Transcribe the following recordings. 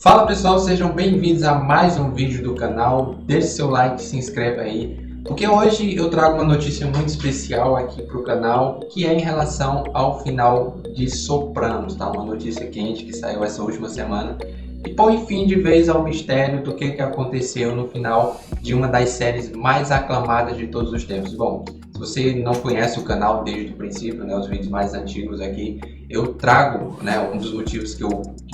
Fala pessoal, sejam bem-vindos a mais um vídeo do canal. Deixe seu like, se inscreve aí, porque hoje eu trago uma notícia muito especial aqui para o canal, que é em relação ao final de Sopranos, tá? Uma notícia quente que saiu essa última semana e põe fim de vez ao mistério do que aconteceu no final de uma das séries mais aclamadas de todos os tempos. Bom, se você não conhece o canal desde o princípio, né, os vídeos mais antigos aqui, eu trago, né, um dos motivos que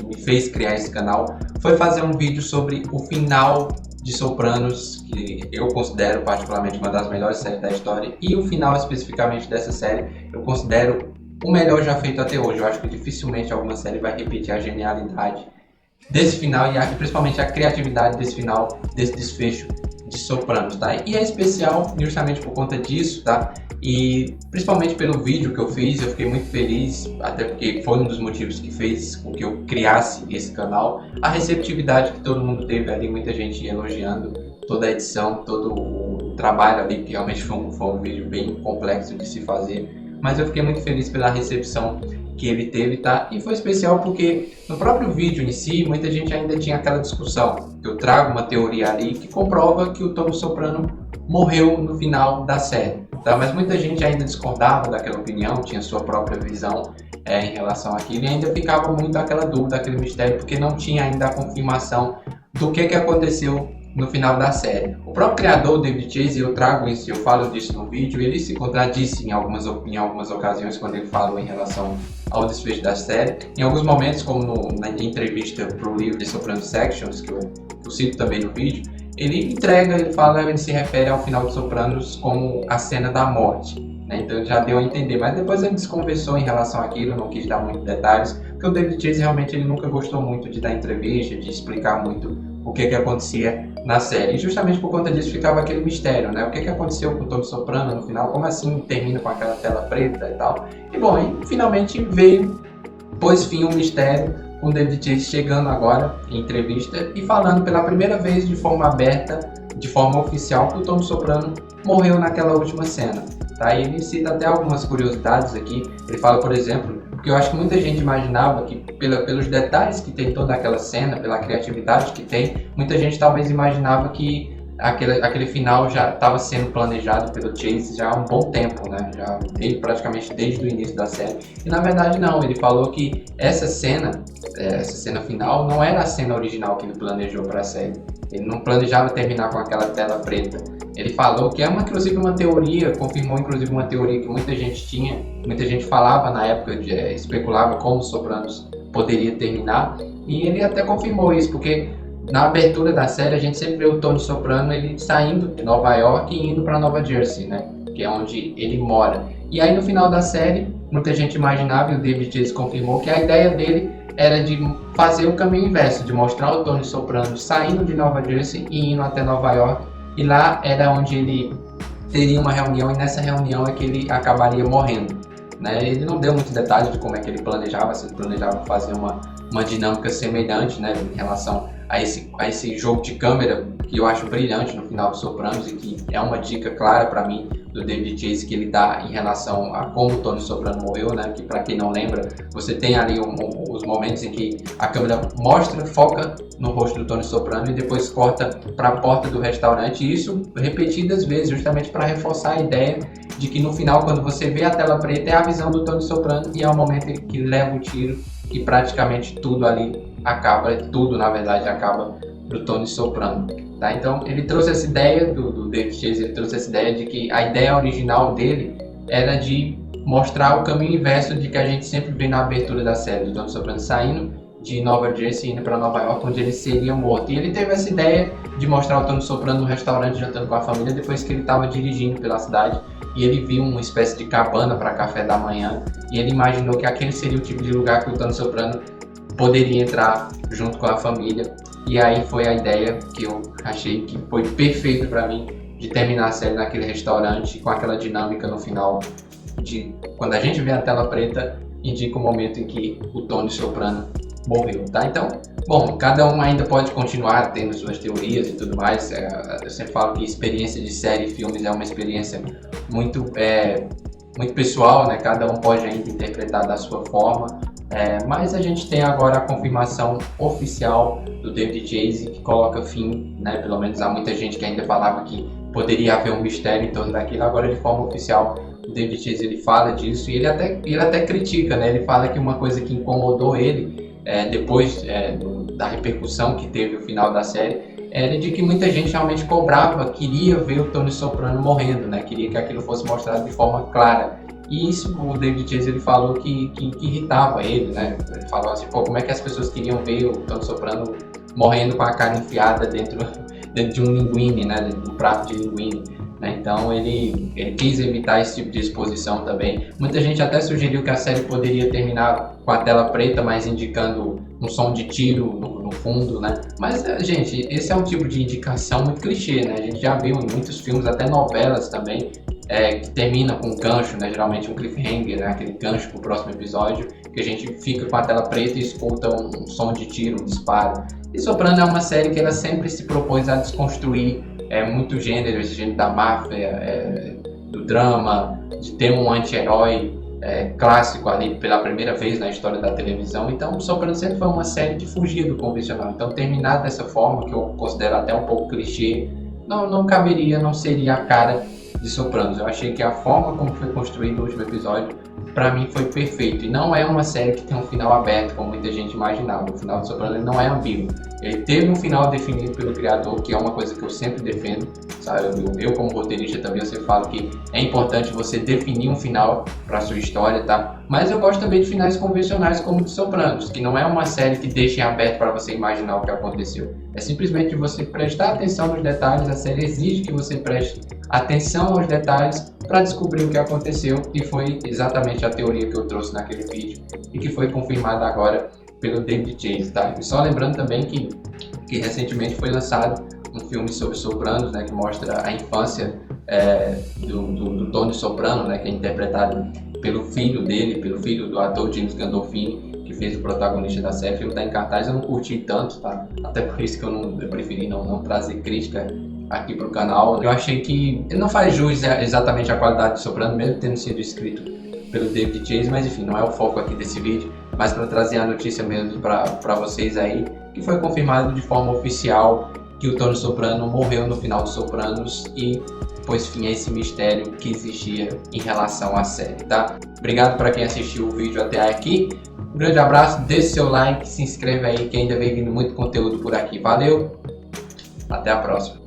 me fez criar esse canal foi fazer um vídeo sobre o final de Sopranos, que eu considero particularmente uma das melhores séries da história, e o final especificamente dessa série eu considero o melhor já feito até hoje. Eu acho que dificilmente alguma série vai repetir a genialidade desse final e principalmente a criatividade desse final, desse desfecho de Sopranos, tá? E é especial justamente por conta disso, tá? E principalmente pelo vídeo que eu fiz, eu fiquei muito feliz, até porque foi um dos motivos que fez com que eu criasse esse canal. A receptividade que todo mundo teve ali, muita gente elogiando toda a edição, todo o trabalho ali, que realmente foi um vídeo bem complexo de se fazer. Mas eu fiquei muito feliz pela recepção que ele teve, tá? E foi especial porque no próprio vídeo em si, muita gente ainda tinha aquela discussão. Eu trago uma teoria ali que comprova que o Tony Soprano morreu no final da série, tá? Mas muita gente ainda discordava daquela opinião, tinha sua própria visão em relação àquilo, e ainda ficava muito aquela dúvida, aquele mistério, porque não tinha ainda a confirmação do que aconteceu no final da série. O próprio criador, David Chase, eu trago isso, eu falo disso no vídeo, ele se contradisse em algumas ocasiões quando ele fala em relação ao desfecho da série. Em alguns momentos, como na entrevista para o livro The Sopranos Sections, que eu cito também no vídeo, ele se refere ao final de Sopranos como a cena da morte, né? Então já deu a entender, mas depois ele desconversou em relação àquilo, não quis dar muitos detalhes, porque o David Chase realmente ele nunca gostou muito de dar entrevista, de explicar muito o que acontecia na série. E justamente por conta disso ficava aquele mistério, né? O que aconteceu com o Tony Soprano no final, como assim termina com aquela tela preta e tal. E bom, e finalmente pôs fim o mistério, com o David Chase chegando agora em entrevista e falando pela primeira vez de forma aberta, de forma oficial, que o Tony Soprano morreu naquela última cena. Tá? E ele cita até algumas curiosidades aqui. Ele fala, por exemplo, porque eu acho que muita gente imaginava que, pelos detalhes que tem toda aquela cena, pela criatividade que tem, muita gente talvez imaginava que aquele final já estava sendo planejado pelo Chase já há um bom tempo, né? Praticamente desde o início da série. E na verdade não, ele falou que essa cena final não era a cena original que ele planejou para a série. Ele não planejava terminar com aquela tela preta. Ele falou que inclusive uma teoria, confirmou inclusive uma teoria que muita gente falava na época, especulava como Sopranos poderia terminar, e ele até confirmou isso, porque na abertura da série a gente sempre vê o Tony Soprano ele saindo de Nova York e indo para Nova Jersey, né? Que é onde ele mora. E aí no final da série, muita gente imaginava, e o David Chase confirmou, que a ideia dele era de fazer o caminho inverso, de mostrar o Tony Soprano saindo de Nova Jersey e indo até Nova York. E lá era onde ele teria uma reunião, e nessa reunião é que ele acabaria morrendo, né? Ele não deu muitos detalhes de como é que ele planejava, se ele planejava fazer uma dinâmica semelhante, né, em relação a esse jogo de câmera que eu acho brilhante no final de Sopranos, e que é uma dica clara para mim do David Chase que ele dá em relação a como o Tony Soprano morreu, né? Que para quem não lembra, você tem ali os momentos em que a câmera foca no rosto do Tony Soprano e depois corta para a porta do restaurante, e isso repetidas vezes, justamente para reforçar a ideia de que no final, quando você vê a tela preta, é a visão do Tony Soprano e é o momento em que leva o tiro e praticamente tudo ali acaba, na verdade acaba do Tony Soprano, tá? Então ele trouxe essa ideia do David Chase, ele trouxe essa ideia de que a ideia original dele era de mostrar o caminho inverso de que a gente sempre vê na abertura da série, do Tony Soprano saindo de Nova Jersey indo para Nova York, onde ele seria morto. E ele teve essa ideia de mostrar o Tony Soprano no restaurante jantando com a família depois que ele estava dirigindo pela cidade e ele viu uma espécie de cabana para café da manhã, e ele imaginou que aquele seria o tipo de lugar que o Tony Soprano poderia entrar junto com a família. E aí foi a ideia que eu achei que foi perfeito para mim, de terminar a série naquele restaurante com aquela dinâmica no final, de quando a gente vê a tela preta, indica o momento em que o Tony Soprano morreu, tá? Então, bom, cada um ainda pode continuar tendo suas teorias e tudo mais. Eu sempre falo que experiência de série e filmes é uma experiência muito pessoal, né? Cada um pode ainda interpretar da sua forma. Mas a gente tem agora a confirmação oficial do do David Chase, que coloca fim, né, pelo menos há muita gente que ainda falava que poderia haver um mistério em torno daquilo. Agora, de forma oficial, o David Chase ele fala disso e ele até critica, né? Ele fala que uma coisa que incomodou ele depois da repercussão que teve o final da série era de que muita gente realmente cobrava, queria ver o Tony Soprano morrendo, né? Queria que aquilo fosse mostrado de forma clara. E isso o David Chase ele falou que irritava ele, né? Ele falou assim, pô, como é que as pessoas queriam ver o Tony Soprano morrendo com a cara enfiada dentro de um linguine, né? Dentro de um prato de linguine. Né? Então ele quis evitar esse tipo de exposição também. Muita gente até sugeriu que a série poderia terminar com a tela preta, mas indicando um som de tiro no fundo, né? Mas, gente, esse é um tipo de indicação muito clichê, né? A gente já viu em muitos filmes, até novelas também, que termina com um gancho, né? Geralmente um cliffhanger, né? Aquele gancho pro próximo episódio, que a gente fica com a tela preta e escuta um som de tiro, um disparo. E Soprano é uma série que ela sempre se propôs a desconstruir muito gênero, esse gênero da máfia, do drama, de ter um anti-herói clássico ali pela primeira vez na história da televisão. Então, Soprano sempre foi uma série que fugia do convencional. Então, terminar dessa forma, que eu considero até um pouco clichê, não caberia, não seria a cara de Sopranos. Eu achei que a forma como foi construído o último episódio, pra mim, foi perfeito. E não é uma série que tem um final aberto, como muita gente imaginava. O final de Sopranos não é ambíguo. Ele teve um final definido pelo criador, que é uma coisa que eu sempre defendo. Sabe? Eu como roteirista também, eu sempre falo que é importante você definir um final para sua história, tá? Mas eu gosto também de finais convencionais como o de Sopranos, que não é uma série que deixa em aberto para você imaginar o que aconteceu. É simplesmente você prestar atenção nos detalhes. A série exige que você preste atenção aos detalhes para descobrir o que aconteceu, e foi exatamente a teoria que eu trouxe naquele vídeo e que foi confirmada agora pelo David Chase, tá? E só lembrando também que recentemente foi lançado um filme sobre Sopranos, né, que mostra a infância do Tony Soprano, né, que é interpretado pelo filho dele, pelo filho do ator James Gandolfini, que fez o protagonista da série. O filme está em cartaz, eu não curti tanto, tá? Até por isso que eu preferi não trazer crítica aqui pro canal. Eu achei que ele não faz jus exatamente à qualidade de Soprano, mesmo tendo sido escrito pelo David Chase, mas enfim, não é o foco aqui desse vídeo, mas para trazer a notícia mesmo para vocês aí, que foi confirmado de forma oficial que o Tony Soprano morreu no final de Sopranos e pôs fim a esse mistério que existia em relação à série, tá? Obrigado para quem assistiu o vídeo até aqui. Um grande abraço, deixe seu like, se inscreva aí que ainda vem vindo muito conteúdo por aqui. Valeu, até a próxima.